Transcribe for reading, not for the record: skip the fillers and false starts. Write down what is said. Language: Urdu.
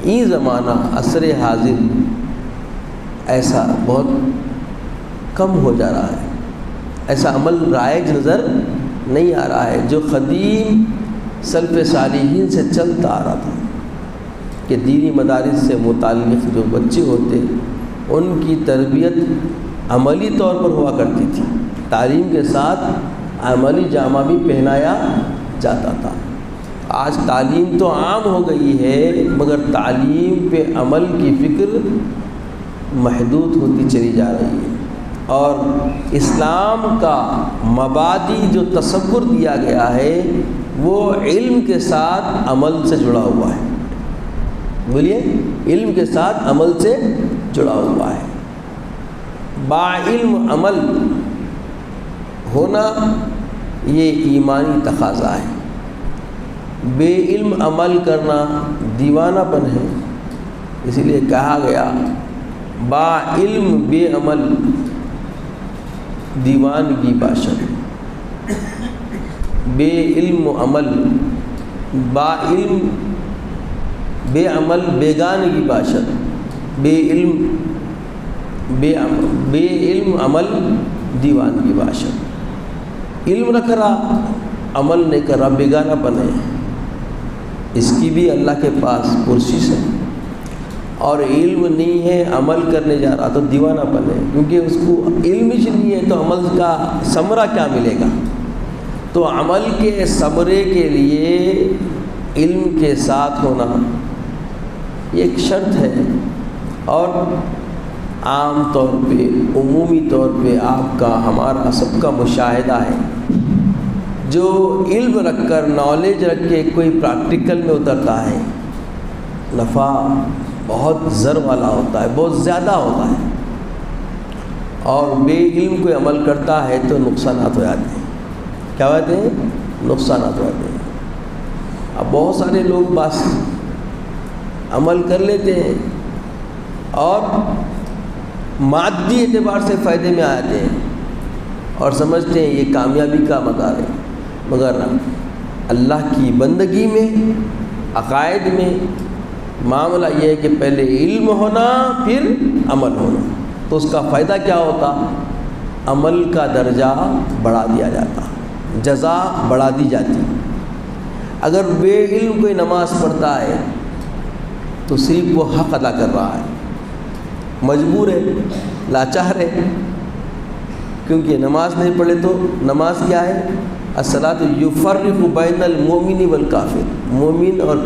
یہ زمانہ عصر حاضر ایسا بہت کم ہو جا رہا ہے، ایسا عمل رائج نظر نہیں آ رہا ہے جو قدیم سلف صالحین سے چلتا آ رہا تھا کہ دینی مدارس سے متعلق جو بچے ہوتے ان کی تربیت عملی طور پر ہوا کرتی تھی، تعلیم کے ساتھ عملی جامہ بھی پہنایا جاتا تھا۔ آج تعلیم تو عام ہو گئی ہے مگر تعلیم پہ عمل کی فکر محدود ہوتی چلی جا رہی ہے، اور اسلام کا مبادی جو تصور دیا گیا ہے وہ علم کے ساتھ عمل سے جڑا ہوا ہے۔ بولیے، علم کے ساتھ عمل سے جڑا ہوا ہے۔ با علم عمل ہونا یہ ایمانی تقاضا ہے، بے علم عمل کرنا دیوانہ پن ہے۔ اسی لیے کہا گیا با علم بے عمل دیوانگی باشد، بے علم و عمل، با علم بے عمل بیگانگی باشد، بے علم عمل دیوانگی باشد۔ علم رکھ رہا عمل نہیں کر رہا، بیگانہ پن ہے، اس کی بھی اللہ کے پاس پرسش ہے۔ اور علم نہیں ہے عمل کرنے جا رہا تو دیوانہ پن ہے، کیونکہ اس کو علم ہی نہیں ہے تو عمل کا ثمرہ کیا ملے گا؟ تو عمل کے ثمرے کے لیے علم کے ساتھ ہونا یہ ایک شرط ہے۔ اور عام طور پہ عمومی طور پہ آپ کا ہمارا سب کا مشاہدہ ہے، جو علم رکھ کر نالج رکھ کے کوئی پریکٹیکل میں اترتا ہے نفع بہت زر والا ہوتا ہے، بہت زیادہ ہوتا ہے، اور بے علم کوئی عمل کرتا ہے تو نقصانات ہو جاتے ہیں۔ کیا ہوتے ہیں؟ نقصانات ہو جاتے ہیں۔ اب بہت سارے لوگ بس عمل کر لیتے ہیں اور مادی اعتبار سے فائدے میں آ جاتے ہیں اور سمجھتے ہیں یہ کامیابی کا مقام ہے، مگر اللہ کی بندگی میں، عقائد میں معاملہ یہ ہے کہ پہلے علم ہونا پھر عمل ہونا، تو اس کا فائدہ کیا ہوتا؟ عمل کا درجہ بڑھا دیا جاتا، جزا بڑھا دی جاتی۔ اگر بے علم کوئی نماز پڑھتا ہے تو صرف وہ حق ادا کر رہا ہے، مجبور ہے، لاچار ہے، کیونکہ نماز نہیں پڑھے تو نماز کیا ہے؟ الصلاۃ یفرق بین المؤمن والکافر، مومن اور